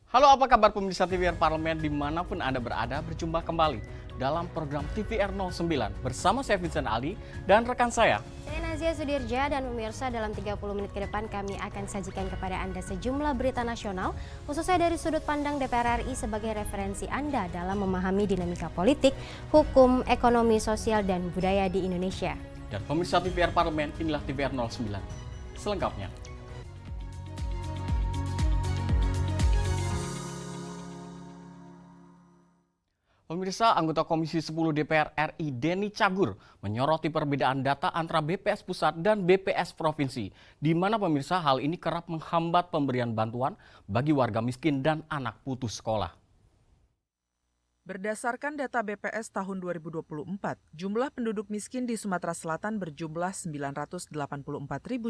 Halo, apa kabar pemirsa TVR Parlemen dimanapun Anda berada, berjumpa kembali dalam program TVR 09 bersama saya Vincent Ali dan rekan saya. Saya Nazia Sudirja dan pemirsa dalam 30 menit ke depan kami akan sajikan kepada Anda sejumlah berita nasional khususnya dari sudut pandang DPR RI sebagai referensi Anda dalam memahami dinamika politik, hukum, ekonomi, sosial, dan budaya di Indonesia. Dan pemirsa TVR Parlemen, inilah TVR 09 selengkapnya. Pemirsa, anggota Komisi 10 DPR RI Denny Cagur menyoroti perbedaan data antara BPS Pusat dan BPS Provinsi, di mana pemirsa hal ini kerap menghambat pemberian bantuan bagi warga miskin dan anak putus sekolah. Berdasarkan data BPS tahun 2024, jumlah penduduk miskin di Sumatera Selatan berjumlah 984.000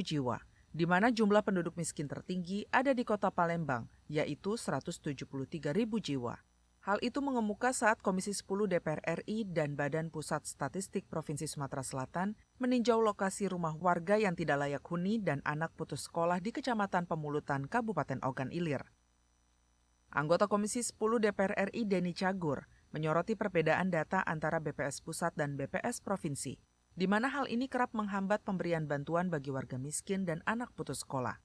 jiwa, di mana jumlah penduduk miskin tertinggi ada di Kota Palembang, yaitu 173.000 jiwa. Hal itu mengemuka saat Komisi 10 DPR RI dan Badan Pusat Statistik Provinsi Sumatera Selatan meninjau lokasi rumah warga yang tidak layak huni dan anak putus sekolah di Kecamatan Pemulutan, Kabupaten Ogan Ilir. Anggota Komisi 10 DPR RI Denny Cagur menyoroti perbedaan data antara BPS Pusat dan BPS Provinsi, di mana hal ini kerap menghambat pemberian bantuan bagi warga miskin dan anak putus sekolah.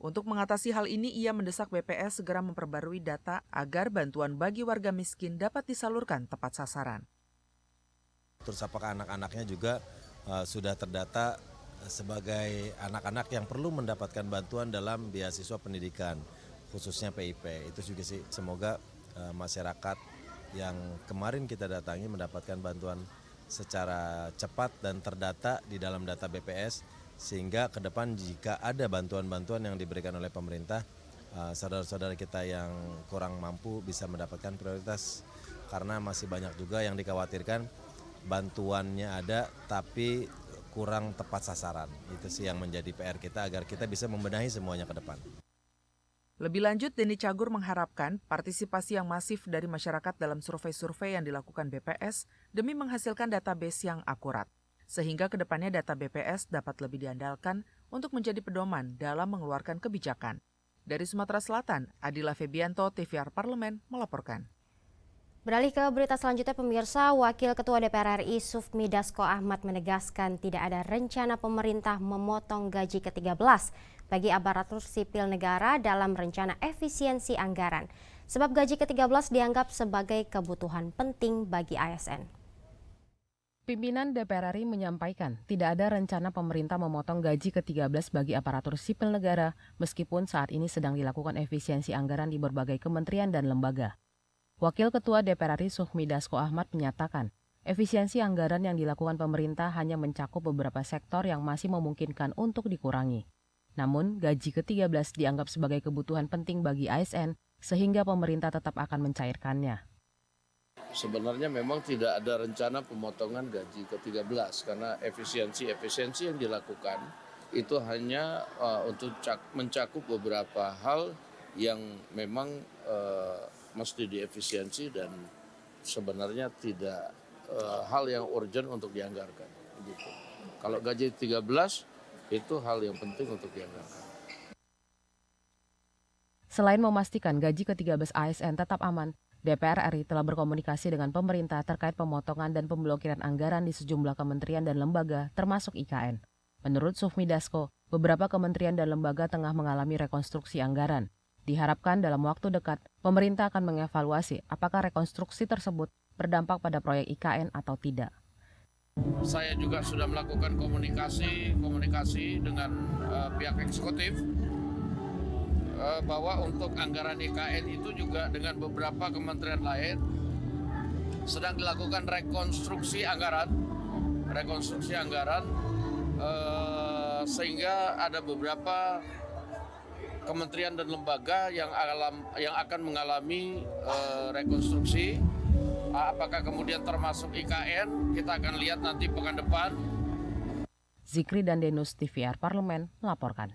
Untuk mengatasi hal ini, ia mendesak BPS segera memperbarui data agar bantuan bagi warga miskin dapat disalurkan tepat sasaran. Terus apakah anak-anaknya juga sudah terdata sebagai anak-anak yang perlu mendapatkan bantuan dalam beasiswa pendidikan, khususnya PIP. Itu juga sih, semoga masyarakat yang kemarin kita datangi mendapatkan bantuan secara cepat dan terdata di dalam data BPS, sehingga ke depan jika ada bantuan-bantuan yang diberikan oleh pemerintah, saudara-saudara kita yang kurang mampu bisa mendapatkan prioritas, karena masih banyak juga yang dikhawatirkan bantuannya ada tapi kurang tepat sasaran. Itu sih yang menjadi PR kita agar kita bisa membenahi semuanya ke depan. Lebih lanjut, Denny Cagur mengharapkan partisipasi yang masif dari masyarakat dalam survei-survei yang dilakukan BPS demi menghasilkan database yang akurat, sehingga kedepannya data BPS dapat lebih diandalkan untuk menjadi pedoman dalam mengeluarkan kebijakan. Dari Sumatera Selatan, Adila Febianto, TVR Parlemen, melaporkan. Beralih ke berita selanjutnya, pemirsa, Wakil Ketua DPR RI Sufmi Dasko Ahmad menegaskan tidak ada rencana pemerintah memotong gaji ke-13 bagi aparatur sipil negara dalam rencana efisiensi anggaran, sebab gaji ke-13 dianggap sebagai kebutuhan penting bagi ASN. Pimpinan DPR RI menyampaikan tidak ada rencana pemerintah memotong gaji ke-13 bagi aparatur sipil negara meskipun saat ini sedang dilakukan efisiensi anggaran di berbagai kementerian dan lembaga. Wakil Ketua DPR RI Sufmi Dasko Ahmad menyatakan, efisiensi anggaran yang dilakukan pemerintah hanya mencakup beberapa sektor yang masih memungkinkan untuk dikurangi. Namun, gaji ke-13 dianggap sebagai kebutuhan penting bagi ASN sehingga pemerintah tetap akan mencairkannya. Sebenarnya memang tidak ada rencana pemotongan gaji ke-13 karena efisiensi yang dilakukan itu hanya untuk mencakup beberapa hal yang memang mesti diefisiensi dan sebenarnya tidak hal yang urgent untuk dianggarkan. Gitu. Kalau gaji 13 itu hal yang penting untuk dianggarkan. Selain memastikan gaji ke-13 ASN tetap aman, DPR RI telah berkomunikasi dengan pemerintah terkait pemotongan dan pemblokiran anggaran di sejumlah kementerian dan lembaga, termasuk IKN. Menurut Sufmi Dasko, beberapa kementerian dan lembaga tengah mengalami rekonstruksi anggaran. Diharapkan dalam waktu dekat, pemerintah akan mengevaluasi apakah rekonstruksi tersebut berdampak pada proyek IKN atau tidak. Saya juga sudah melakukan komunikasi dengan pihak eksekutif bahwa untuk anggaran IKN itu juga dengan beberapa kementerian lain sedang dilakukan rekonstruksi anggaran sehingga ada beberapa kementerian dan lembaga yang akan mengalami rekonstruksi. Apakah kemudian termasuk IKN, kita akan lihat nanti pekan depan. Zikri dan Denus, TVR Parlemen, melaporkan.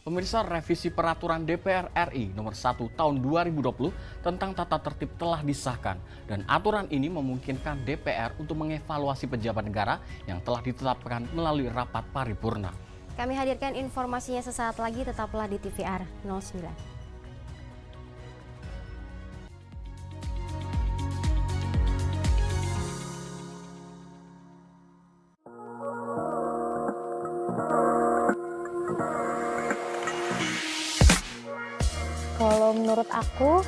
Pemirsa, revisi peraturan DPR RI nomor 1 tahun 2020 tentang tata tertib telah disahkan dan aturan ini memungkinkan DPR untuk mengevaluasi pejabat negara yang telah ditetapkan melalui rapat paripurna. Kami hadirkan informasinya sesaat lagi, tetaplah di TVR 09. Kalau menurut aku,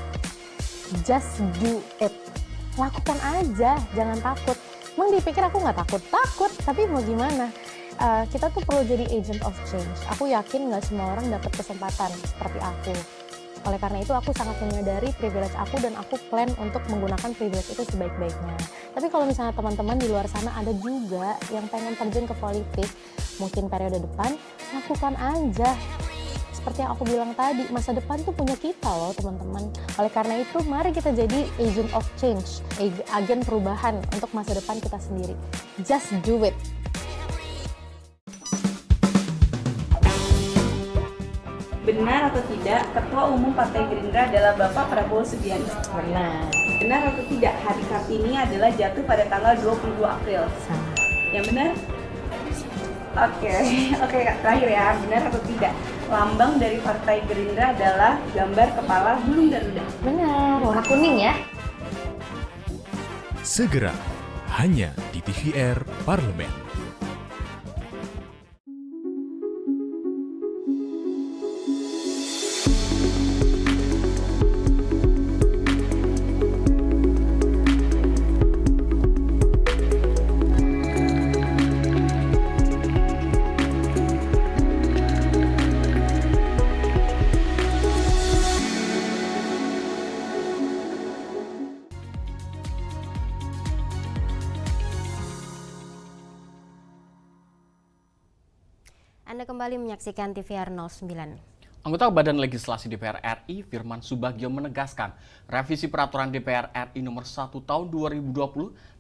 just do it. Lakukan aja, jangan takut. Emang dipikir aku nggak takut? Takut, tapi mau gimana? Kita tuh perlu jadi agent of change. Aku yakin nggak semua orang dapat kesempatan seperti aku. Oleh karena itu, aku sangat menyadari privilege aku dan aku plan untuk menggunakan privilege itu sebaik-baiknya. Tapi kalau misalnya teman-teman di luar sana ada juga yang pengen terjun ke politik, mungkin periode depan, lakukan aja. Seperti yang aku bilang tadi, masa depan tuh punya kita loh teman-teman. Oleh karena itu, mari kita jadi agent of change, agen perubahan untuk masa depan kita sendiri. Just do it. Benar atau tidak, Ketua Umum Partai Gerindra adalah Bapak Prabowo Subianto? Benar. Benar atau tidak, hari Kartini adalah jatuh pada tanggal 22 April? Salah. Yang benar? Oke, terakhir ya, benar atau tidak, lambang dari Partai Gerindra adalah gambar kepala burung Garuda? Benar, warna kuning ya. Segera, hanya di TVR Parlemen. Anda kembali menyaksikan TVR 09. Anggota Badan Legislasi DPR RI, Firman Subagio menegaskan, revisi peraturan DPR RI nomor 1 tahun 2020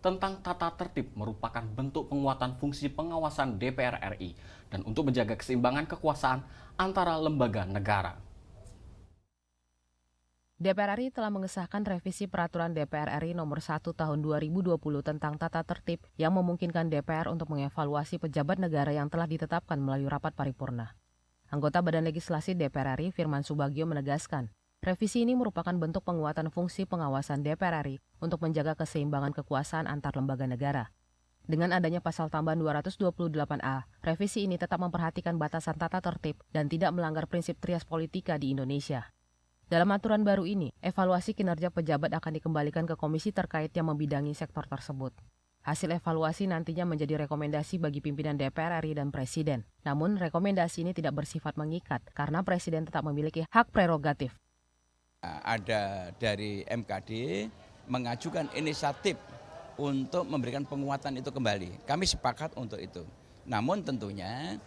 tentang tata tertib merupakan bentuk penguatan fungsi pengawasan DPR RI dan untuk menjaga keseimbangan kekuasaan antara lembaga negara. DPR RI telah mengesahkan revisi peraturan DPR RI nomor 1 tahun 2020 tentang tata tertib yang memungkinkan DPR untuk mengevaluasi pejabat negara yang telah ditetapkan melalui rapat paripurna. Anggota Badan Legislasi DPR RI Firman Subagio menegaskan, revisi ini merupakan bentuk penguatan fungsi pengawasan DPR RI untuk menjaga keseimbangan kekuasaan antar lembaga negara. Dengan adanya pasal tambahan 228A, revisi ini tetap memperhatikan batasan tata tertib dan tidak melanggar prinsip trias politika di Indonesia. Dalam aturan baru ini, evaluasi kinerja pejabat akan dikembalikan ke komisi terkait yang membidangi sektor tersebut. Hasil evaluasi nantinya menjadi rekomendasi bagi pimpinan DPR RI dan Presiden. Namun, rekomendasi ini tidak bersifat mengikat karena Presiden tetap memiliki hak prerogatif. Ada dari MKD mengajukan inisiatif untuk memberikan penguatan itu kembali. Kami sepakat untuk itu. Namun tentunya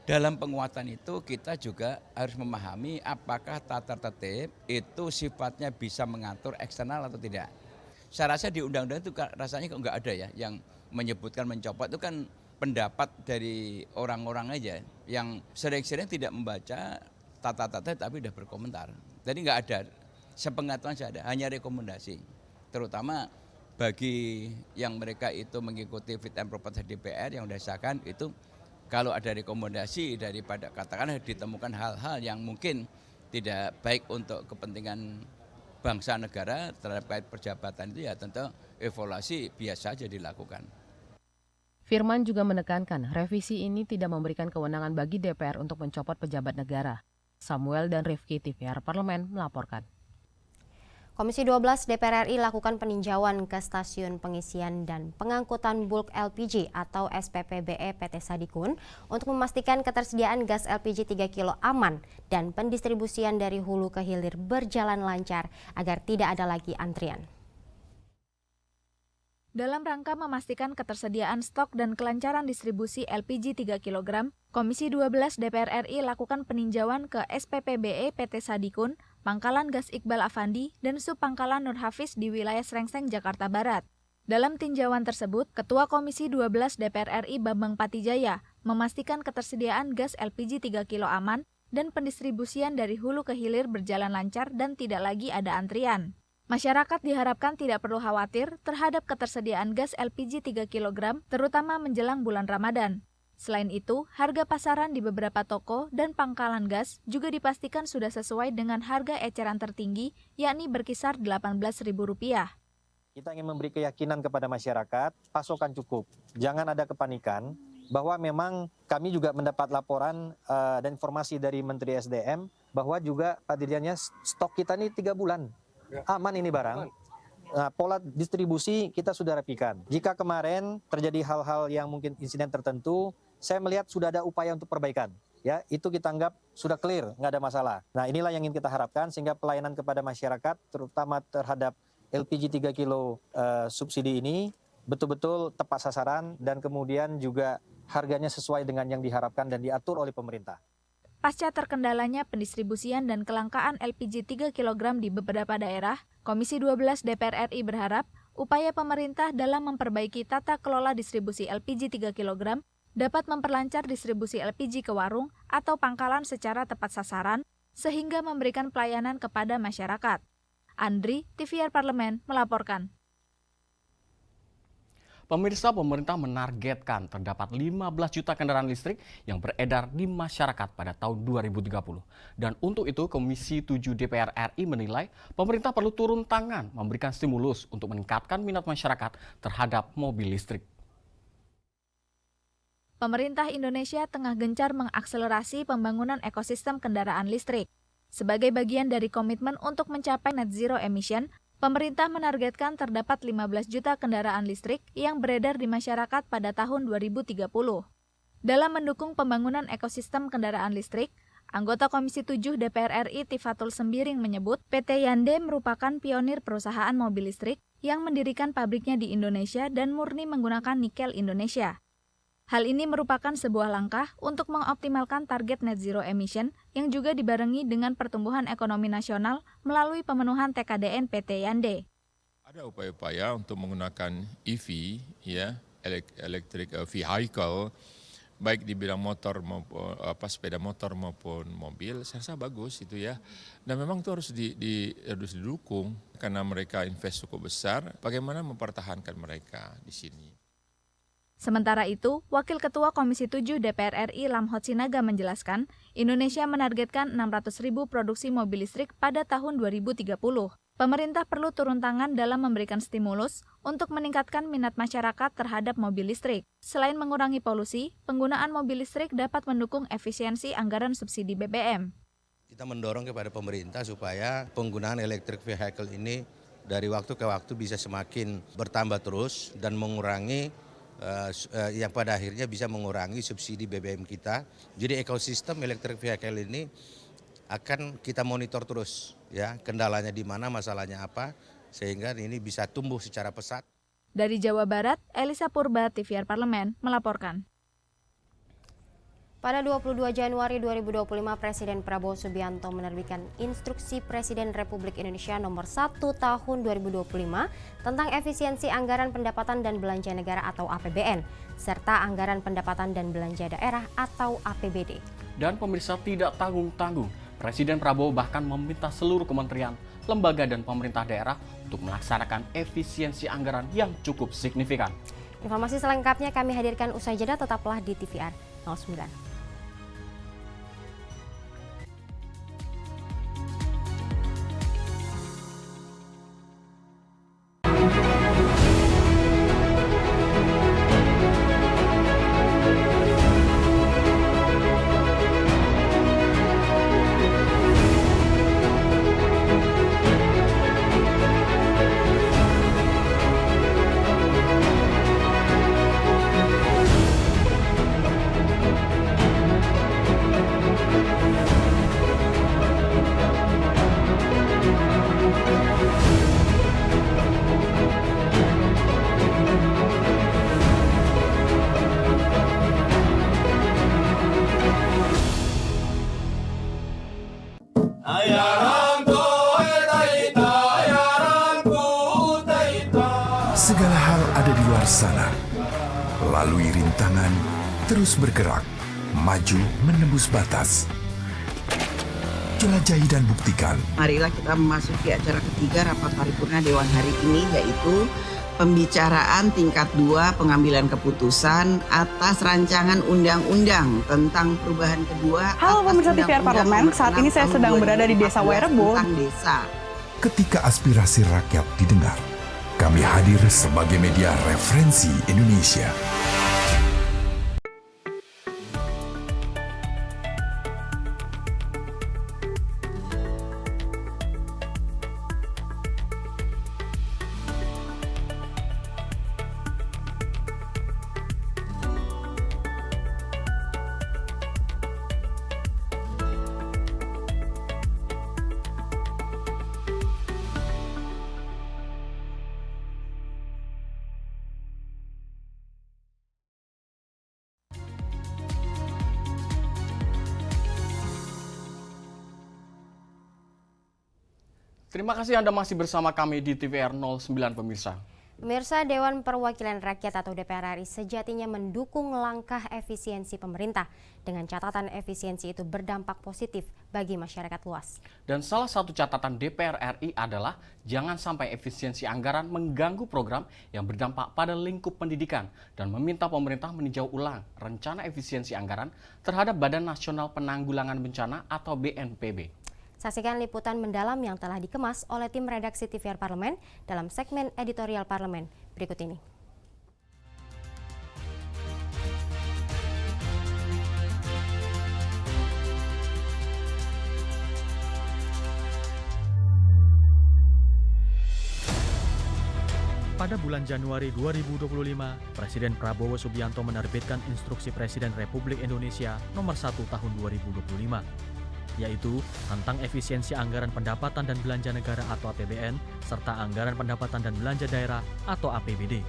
dalam penguatan itu kita juga harus memahami apakah tata tertib itu sifatnya bisa mengatur eksternal atau tidak. Saya rasa di undang-undang itu rasanya kok nggak ada ya yang menyebutkan mencopot, itu kan pendapat dari orang-orang aja yang sering-sering tidak membaca tata tertib tapi sudah berkomentar. Jadi nggak ada, sepengetahuan saya ada, hanya rekomendasi. Terutama bagi yang mereka itu mengikuti fit and proper test DPR yang disahkan itu, kalau ada rekomendasi daripada katakanlah ditemukan hal-hal yang mungkin tidak baik untuk kepentingan bangsa negara terhadap kait perjabatan itu, ya tentu evaluasi biasa saja dilakukan. Firman juga menekankan revisi ini tidak memberikan kewenangan bagi DPR untuk mencopot pejabat negara. Samuel dan Rifki, TVR Parlemen melaporkan. Komisi 12 DPR RI lakukan peninjauan ke stasiun pengisian dan pengangkutan bulk LPG atau SPPBE PT Sadikun untuk memastikan ketersediaan gas LPG 3 kilo aman dan pendistribusian dari hulu ke hilir berjalan lancar agar tidak ada lagi antrian. Dalam rangka memastikan ketersediaan stok dan kelancaran distribusi LPG 3 kg, Komisi 12 DPR RI lakukan peninjauan ke SPPBE PT Sadikun, Pangkalan Gas Iqbal Afandi, dan Subpangkalan Nur Hafiz di wilayah Srengseng, Jakarta Barat. Dalam tinjauan tersebut, Ketua Komisi 12 DPR RI Bambang Patijaya memastikan ketersediaan gas LPG 3 kilo aman dan pendistribusian dari hulu ke hilir berjalan lancar dan tidak lagi ada antrian. Masyarakat diharapkan tidak perlu khawatir terhadap ketersediaan gas LPG 3 kg, terutama menjelang bulan Ramadan. Selain itu, harga pasaran di beberapa toko dan pangkalan gas juga dipastikan sudah sesuai dengan harga eceran tertinggi, yakni berkisar Rp18.000. Kita ingin memberi keyakinan kepada masyarakat, pasokan cukup. Jangan ada kepanikan, bahwa memang kami juga mendapat laporan dan informasi dari Menteri SDM bahwa juga Pak Dirjennya stok kita ini 3 bulan. Aman ini barang. Nah, pola distribusi kita sudah rapikan. Jika kemarin terjadi hal-hal yang mungkin insiden tertentu, saya melihat sudah ada upaya untuk perbaikan. Ya, itu kita anggap sudah clear, nggak ada masalah. Nah, inilah yang ingin kita harapkan sehingga pelayanan kepada masyarakat, terutama terhadap LPG 3 kilo subsidi ini, betul-betul tepat sasaran dan kemudian juga harganya sesuai dengan yang diharapkan dan diatur oleh pemerintah. Pasca terkendalanya pendistribusian dan kelangkaan LPG 3 kg di beberapa daerah, Komisi 12 DPR RI berharap upaya pemerintah dalam memperbaiki tata kelola distribusi LPG 3 kg dapat memperlancar distribusi LPG ke warung atau pangkalan secara tepat sasaran, sehingga memberikan pelayanan kepada masyarakat. Andri, TVR Parlemen, melaporkan. Pemirsa, pemerintah menargetkan terdapat 15 juta kendaraan listrik yang beredar di masyarakat pada tahun 2030. Dan untuk itu, Komisi 7 DPR RI menilai pemerintah perlu turun tangan memberikan stimulus untuk meningkatkan minat masyarakat terhadap mobil listrik. Pemerintah Indonesia tengah gencar mengakselerasi pembangunan ekosistem kendaraan listrik. Sebagai bagian dari komitmen untuk mencapai net zero emission, pemerintah menargetkan terdapat 15 juta kendaraan listrik yang beredar di masyarakat pada tahun 2030. Dalam mendukung pembangunan ekosistem kendaraan listrik, anggota Komisi 7 DPR RI Tifatul Sembiring menyebut PT Hyundai merupakan pionir perusahaan mobil listrik yang mendirikan pabriknya di Indonesia dan murni menggunakan nikel Indonesia. Hal ini merupakan sebuah langkah untuk mengoptimalkan target net zero emission yang juga dibarengi dengan pertumbuhan ekonomi nasional melalui pemenuhan TKDN PT Hyundai. Ada upaya-upaya untuk menggunakan EV, ya, electric vehicle, baik di bidang motor maupun sepeda motor maupun mobil, saya rasa bagus itu ya. Dan memang itu harus didukung karena mereka invest cukup besar. Bagaimana mempertahankan mereka di sini? Sementara itu, Wakil Ketua Komisi 7 DPR RI Lamhot Sinaga menjelaskan, Indonesia menargetkan 600.000 produksi mobil listrik pada tahun 2030. Pemerintah perlu turun tangan dalam memberikan stimulus untuk meningkatkan minat masyarakat terhadap mobil listrik. Selain mengurangi polusi, penggunaan mobil listrik dapat mendukung efisiensi anggaran subsidi BBM. Kita mendorong kepada pemerintah supaya penggunaan electric vehicle ini dari waktu ke waktu bisa semakin bertambah terus dan mengurangi yang pada akhirnya bisa mengurangi subsidi BBM kita. Jadi ekosistem electric vehicle ini akan kita monitor terus, ya, kendalanya di mana, masalahnya apa, sehingga ini bisa tumbuh secara pesat. Dari Jawa Barat, Elisa Purba, TVR Parlemen, melaporkan. Pada 22 Januari 2025, Presiden Prabowo Subianto menerbitkan Instruksi Presiden Republik Indonesia Nomor 1 Tahun 2025 tentang efisiensi anggaran pendapatan dan belanja negara atau APBN, serta anggaran pendapatan dan belanja daerah atau APBD. Dan pemirsa, tidak tanggung-tanggung, Presiden Prabowo bahkan meminta seluruh kementerian, lembaga dan pemerintah daerah untuk melaksanakan efisiensi anggaran yang cukup signifikan. Informasi selengkapnya kami hadirkan usai jeda, tetaplah di TVR 09. Segala hal ada di luar sana. Lalui rintangan, terus bergerak, maju menembus batas. Jelajahi dan buktikan. Marilah kita memasuki acara ketiga rapat paripurna Dewan hari ini, yaitu pembicaraan tingkat 2 pengambilan keputusan atas rancangan undang-undang tentang perubahan kedua. Halo pemirsa TVR Parlemen, saat ini saya sedang berada di Desa Wairebo. Ketika aspirasi rakyat didengar, kami hadir sebagai media referensi Indonesia. Terima kasih Anda masih bersama kami di TVR 09 pemirsa. Pemirsa, Dewan Perwakilan Rakyat atau DPR RI sejatinya mendukung langkah efisiensi pemerintah. Dengan catatan efisiensi itu berdampak positif bagi masyarakat luas. Dan salah satu catatan DPR RI adalah jangan sampai efisiensi anggaran mengganggu program yang berdampak pada lingkup pendidikan dan meminta pemerintah meninjau ulang rencana efisiensi anggaran terhadap Badan Nasional Penanggulangan Bencana atau BNPB. Saksikan liputan mendalam yang telah dikemas oleh tim redaksi TVR Parlemen dalam segmen editorial Parlemen berikut ini. Pada bulan Januari 2025, Presiden Prabowo Subianto menerbitkan Instruksi Presiden Republik Indonesia Nomor 1 Tahun 2025. Yaitu tentang efisiensi anggaran pendapatan dan belanja negara atau APBN, serta anggaran pendapatan dan belanja daerah atau APBD.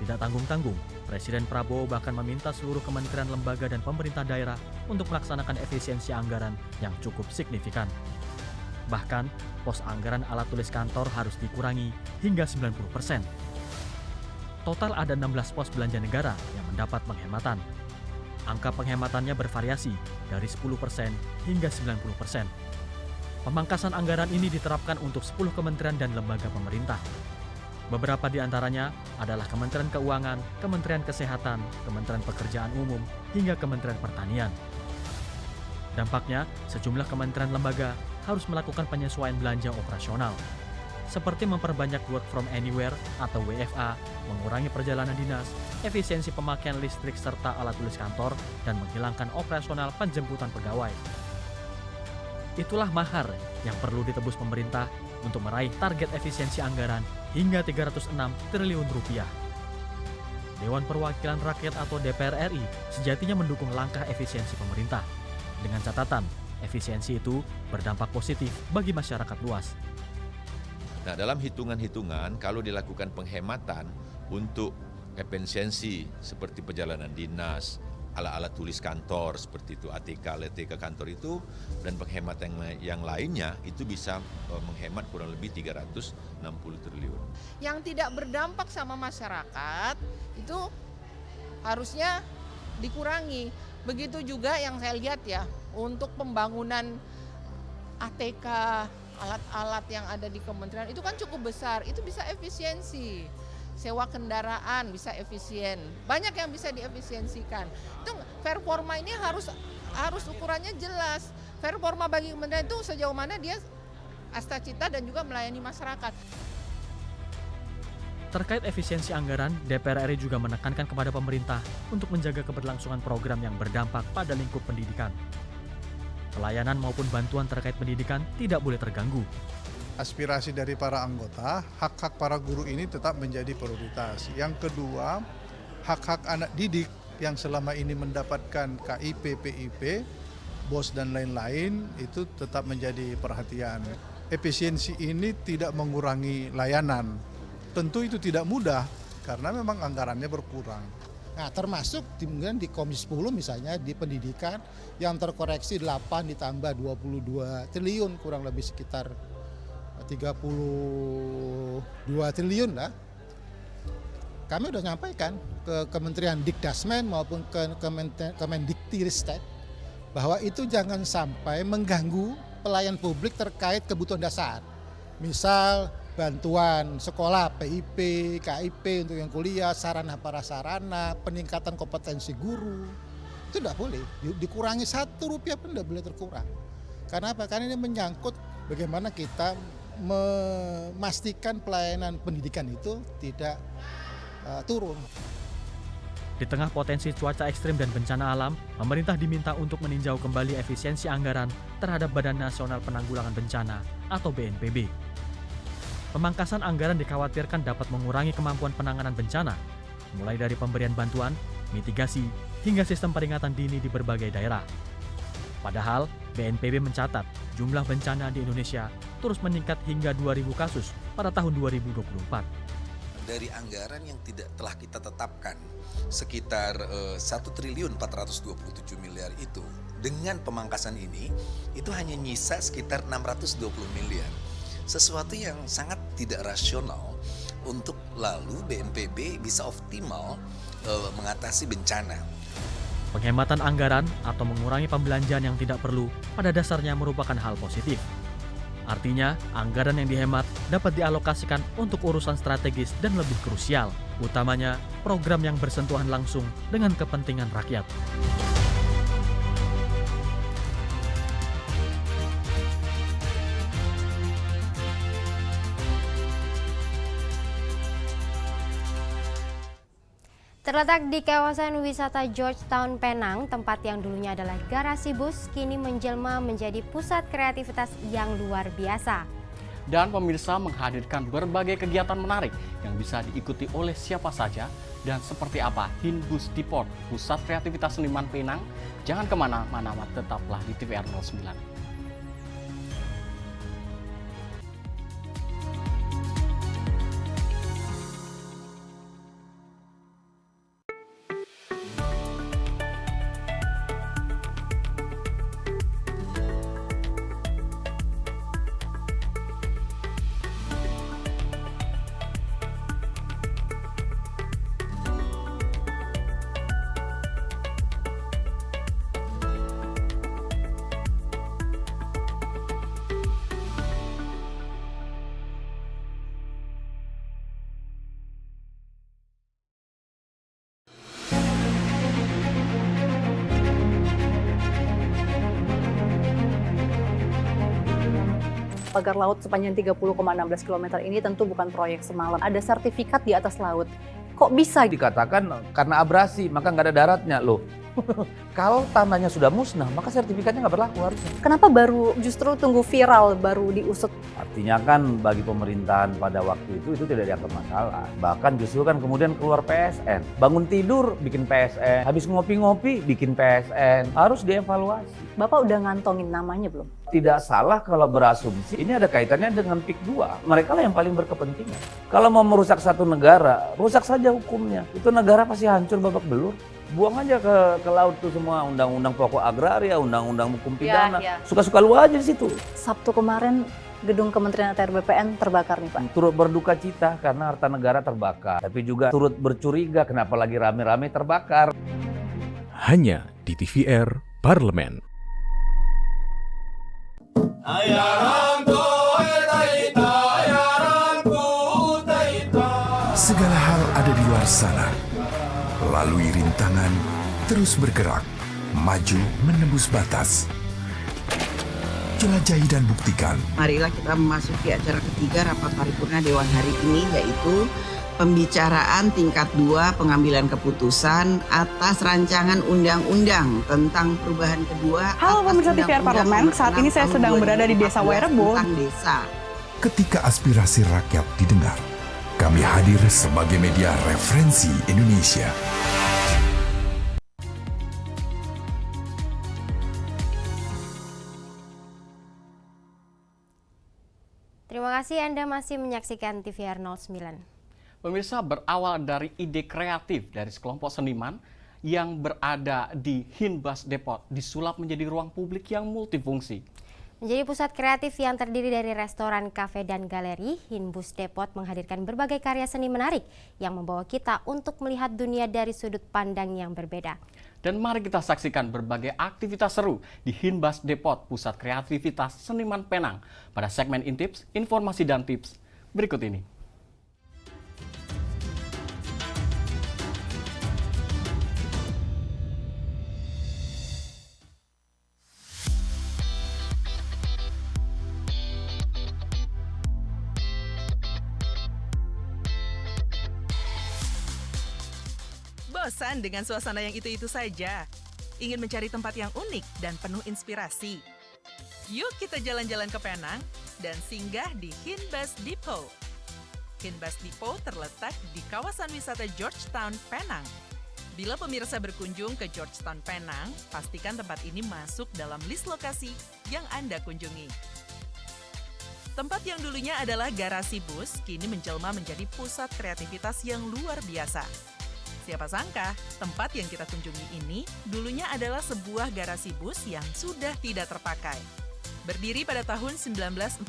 Tidak tanggung-tanggung, Presiden Prabowo bahkan meminta seluruh kementerian, lembaga, dan pemerintah daerah untuk melaksanakan efisiensi anggaran yang cukup signifikan. Bahkan, pos anggaran alat tulis kantor harus dikurangi hingga 90%. Total ada 16 pos belanja negara yang mendapat penghematan. Angka penghematannya bervariasi dari 10% hingga 90%. Pemangkasan anggaran ini diterapkan untuk 10 kementerian dan lembaga pemerintah. Beberapa di antaranya adalah Kementerian Keuangan, Kementerian Kesehatan, Kementerian Pekerjaan Umum, hingga Kementerian Pertanian. Dampaknya, sejumlah kementerian lembaga harus melakukan penyesuaian belanja operasional, seperti memperbanyak work from anywhere atau WFA, mengurangi perjalanan dinas, efisiensi pemakaian listrik serta alat tulis kantor, dan menghilangkan operasional penjemputan pegawai. Itulah mahar yang perlu ditebus pemerintah untuk meraih target efisiensi anggaran hingga 306 triliun rupiah. Dewan Perwakilan Rakyat atau DPR RI sejatinya mendukung langkah efisiensi pemerintah. Dengan catatan, efisiensi itu berdampak positif bagi masyarakat luas. Nah, dalam hitungan-hitungan kalau dilakukan penghematan untuk efisiensi seperti perjalanan dinas, alat-alat tulis kantor seperti itu, ATK kantor itu, dan penghematan yang lainnya itu bisa menghemat kurang lebih 360 triliun. Yang tidak berdampak sama masyarakat itu harusnya dikurangi. Begitu juga yang saya lihat ya, untuk pembangunan ATK, alat-alat yang ada di kementerian itu kan cukup besar, itu bisa efisiensi. Sewa kendaraan bisa efisien, banyak yang bisa diefisiensikan. Itu performa ini harus ukurannya jelas. Performa bagi kementerian itu sejauh mana dia astacita dan juga melayani masyarakat. Terkait efisiensi anggaran, DPR RI juga menekankan kepada pemerintah untuk menjaga keberlangsungan program yang berdampak pada lingkup pendidikan. Pelayanan maupun bantuan terkait pendidikan tidak boleh terganggu. Aspirasi dari para anggota, hak-hak para guru ini tetap menjadi prioritas. Yang kedua, hak-hak anak didik yang selama ini mendapatkan KIP, PIP, BOS dan lain-lain itu tetap menjadi perhatian. Efisiensi ini tidak mengurangi layanan. Tentu itu tidak mudah karena memang anggarannya berkurang. Nah, termasuk di Komisi 10 misalnya di pendidikan yang terkoreksi 8 ditambah 22 triliun, kurang lebih sekitar 32 triliun lah. Kami sudah nyampaikan ke Kementerian Dikdasmen maupun ke Kemendikbudristek bahwa itu jangan sampai mengganggu pelayan publik terkait kebutuhan dasar. Misal bantuan sekolah, PIP, KIP untuk yang kuliah, sarana prasarana, peningkatan kompetensi guru, itu tidak boleh. Dikurangi Rp1 pun tidak boleh terkurang. Karena apa? Karena ini menyangkut bagaimana kita memastikan pelayanan pendidikan itu tidak turun. Di tengah potensi cuaca ekstrim dan bencana alam, pemerintah diminta untuk meninjau kembali efisiensi anggaran terhadap Badan Nasional Penanggulangan Bencana atau BNPB. Pemangkasan anggaran dikhawatirkan dapat mengurangi kemampuan penanganan bencana, mulai dari pemberian bantuan, mitigasi, hingga sistem peringatan dini di berbagai daerah. Padahal, BNPB mencatat jumlah bencana di Indonesia terus meningkat hingga 2.000 kasus pada tahun 2024. Dari anggaran yang telah kita tetapkan sekitar 1.427 miliar itu, dengan pemangkasan ini, itu hanya nyisa sekitar 620 miliar. sesuatu yang sangat tidak rasional untuk lalu BNPB bisa optimal mengatasi bencana. Penghematan anggaran atau mengurangi pembelanjaan yang tidak perlu pada dasarnya merupakan hal positif. Artinya, anggaran yang dihemat dapat dialokasikan untuk urusan strategis dan lebih krusial, utamanya program yang bersentuhan langsung dengan kepentingan rakyat. Terletak di kawasan wisata Georgetown Penang, tempat yang dulunya adalah garasi bus, kini menjelma menjadi pusat kreativitas yang luar biasa. Dan pemirsa menghadirkan berbagai kegiatan menarik yang bisa diikuti oleh siapa saja. Dan seperti apa Hinbus Depot, pusat kreativitas seniman Penang? Jangan kemana-mana, tetaplah di TVR 09. Pagar laut sepanjang 30,16 km ini tentu bukan proyek semalam. Ada sertifikat di atas laut. Kok bisa? Dikatakan karena abrasi, maka nggak ada daratnya loh. Kalau tanahnya sudah musnah, maka sertifikatnya nggak berlaku harusnya. Kenapa baru justru tunggu viral, baru diusut? Artinya kan bagi pemerintahan pada waktu itu tidak dianggap masalah. Bahkan justru kan kemudian keluar PSN. Bangun tidur bikin PSN, habis ngopi-ngopi bikin PSN. Harus dievaluasi. Bapak udah ngantongin namanya belum? Tidak salah kalau berasumsi ini ada kaitannya dengan PIK 2. Mereka lah yang paling berkepentingan. Kalau mau merusak satu negara, rusak saja hukumnya. Itu negara pasti hancur babak belur. Buang aja ke laut tuh semua undang-undang pokok agraria, undang-undang hukum pidana. Suka-suka lu aja di situ. Sabtu kemarin gedung Kementerian ATR BPN terbakar nih Pak. Turut berduka cita karena harta negara terbakar. Tapi juga turut bercuriga kenapa lagi rame-rame terbakar. Hanya di TVR Parlemen. Segala hal ada di luar sana. Lalui rintangan, terus bergerak, maju menembus batas. Jelajahi dan buktikan. Marilah kita memasuki acara ketiga rapat paripurna Dewan hari ini, yaitu pembicaraan tingkat 2 pengambilan keputusan atas rancangan undang-undang tentang perubahan kedua. Halo pemirsa TVR Parlemen, saat ini saya sedang berada di Desa Wairebo. Ketika aspirasi rakyat didengar, kami hadir sebagai media referensi Indonesia. Terima kasih Anda masih menyaksikan TVR 09. Pemirsa, berawal dari ide kreatif dari sekelompok seniman yang berada di Hinbus Depot disulap menjadi ruang publik yang multifungsi. Menjadi pusat kreatif yang terdiri dari restoran, kafe, dan galeri, Hinbus Depot menghadirkan berbagai karya seni menarik yang membawa kita untuk melihat dunia dari sudut pandang yang berbeda. Dan mari kita saksikan berbagai aktivitas seru di Hinbus Depot, pusat kreativitas seniman Penang. Pada segmen Intips, informasi dan tips berikut ini. Bosan dengan suasana yang itu-itu saja? Ingin mencari tempat yang unik dan penuh inspirasi? Yuk kita jalan-jalan ke Penang dan singgah di Hinbus Depot. Hinbus Depot terletak di kawasan wisata Georgetown, Penang. Bila pemirsa berkunjung ke Georgetown, Penang, pastikan tempat ini masuk dalam list lokasi yang Anda kunjungi. Tempat yang dulunya adalah garasi bus, kini menjelma menjadi pusat kreativitas yang luar biasa. Siapa sangka, tempat yang kita kunjungi ini dulunya adalah sebuah garasi bus yang sudah tidak terpakai. Berdiri pada tahun 1947,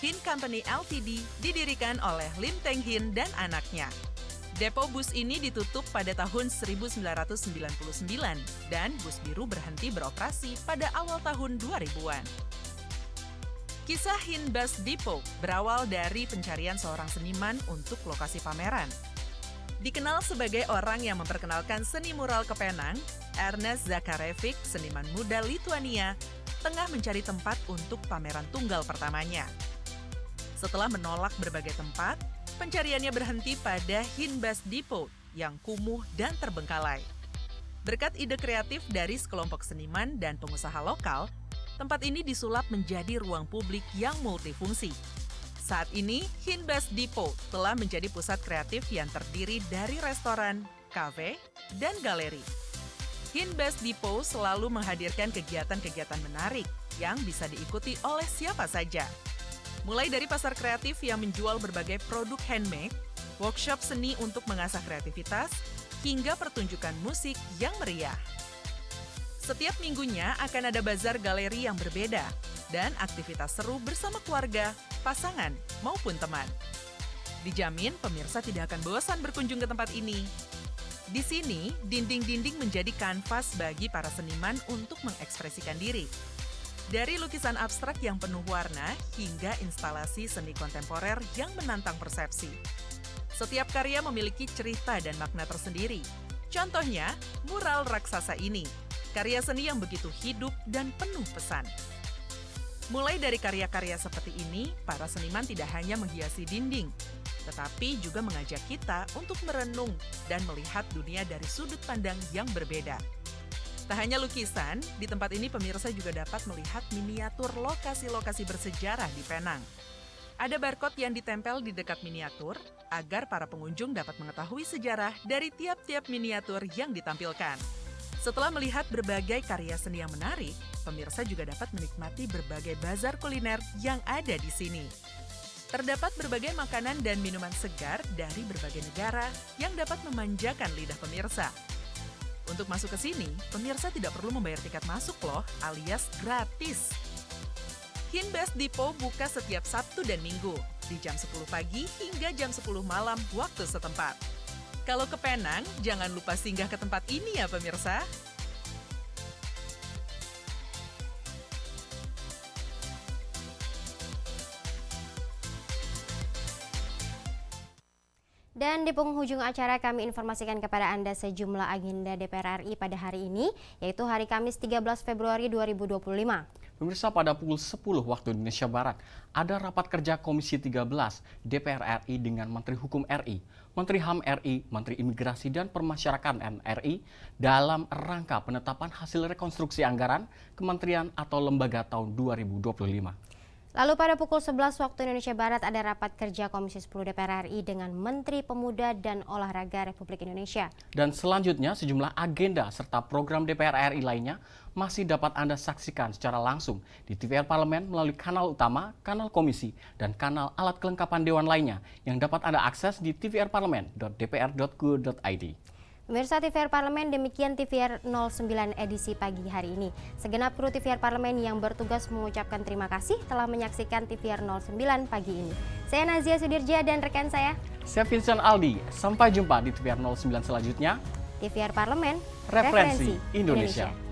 Hin Company Ltd didirikan oleh Lim Teng Hin dan anaknya. Depo bus ini ditutup pada tahun 1999 dan bus biru berhenti beroperasi pada awal tahun 2000-an. Kisah Hin Bus Depot berawal dari pencarian seorang seniman untuk lokasi pameran. Dikenal sebagai orang yang memperkenalkan seni mural ke Penang, Ernest Zakarevic, seniman muda Lituania, tengah mencari tempat untuk pameran tunggal pertamanya. Setelah menolak berbagai tempat, pencariannya berhenti pada Hin Bus Depot yang kumuh dan terbengkalai. Berkat ide kreatif dari sekelompok seniman dan pengusaha lokal, tempat ini disulap menjadi ruang publik yang multifungsi. Saat ini, Hin Bus Depot telah menjadi pusat kreatif yang terdiri dari restoran, kafe, dan galeri. Hin Bus Depot selalu menghadirkan kegiatan-kegiatan menarik yang bisa diikuti oleh siapa saja. Mulai dari pasar kreatif yang menjual berbagai produk handmade, workshop seni untuk mengasah kreativitas, hingga pertunjukan musik yang meriah. Setiap minggunya akan ada bazar galeri yang berbeda dan aktivitas seru bersama keluarga, pasangan, maupun teman. Dijamin pemirsa tidak akan bosan berkunjung ke tempat ini. Di sini, dinding-dinding menjadi kanvas bagi para seniman untuk mengekspresikan diri. Dari lukisan abstrak yang penuh warna hingga instalasi seni kontemporer yang menantang persepsi. Setiap karya memiliki cerita dan makna tersendiri. Contohnya, mural raksasa ini, karya seni yang begitu hidup dan penuh pesan. Mulai dari karya-karya seperti ini, para seniman tidak hanya menghiasi dinding, tetapi juga mengajak kita untuk merenung dan melihat dunia dari sudut pandang yang berbeda. Tak hanya lukisan, di tempat ini pemirsa juga dapat melihat miniatur lokasi-lokasi bersejarah di Penang. Ada barcode yang ditempel di dekat miniatur agar para pengunjung dapat mengetahui sejarah dari tiap-tiap miniatur yang ditampilkan. Setelah melihat berbagai karya seni yang menarik, pemirsa juga dapat menikmati berbagai bazar kuliner yang ada di sini. Terdapat berbagai makanan dan minuman segar dari berbagai negara yang dapat memanjakan lidah pemirsa. Untuk masuk ke sini, pemirsa tidak perlu membayar tiket masuk loh, alias gratis. Hin Bus Depot buka setiap Sabtu dan Minggu, di jam 10 pagi hingga jam 10 malam waktu setempat. Kalau ke Penang, jangan lupa singgah ke tempat ini ya pemirsa. Dan di penghujung acara kami informasikan kepada Anda sejumlah agenda DPR RI pada hari ini, yaitu hari Kamis 13 Februari 2025. Pemirsa, pada pukul 10 waktu Indonesia Barat, ada rapat kerja Komisi 13 DPR RI dengan Menteri Hukum RI, Menteri HAM RI, Menteri Imigrasi dan Permasyarakatan RI dalam rangka penetapan hasil rekonstruksi anggaran kementerian atau lembaga tahun 2025. Lalu pada pukul 11 waktu Indonesia Barat ada rapat kerja Komisi 10 DPR RI dengan Menteri Pemuda dan Olahraga Republik Indonesia. Dan selanjutnya sejumlah agenda serta program DPR RI lainnya masih dapat Anda saksikan secara langsung di TVR Parlemen melalui kanal utama, kanal komisi, dan kanal alat kelengkapan dewan lainnya yang dapat Anda akses di tvrparlemen.dpr.go.id. Pemirsa TVR Parlemen, demikian TVR 09 edisi pagi hari ini. Segenap kru TVR Parlemen yang bertugas mengucapkan terima kasih telah menyaksikan TVR 09 pagi ini. Saya Nazia Sudirja dan rekan saya Vincent Aldi. Sampai jumpa di TVR 09 selanjutnya. TVR Parlemen, Referensi Indonesia.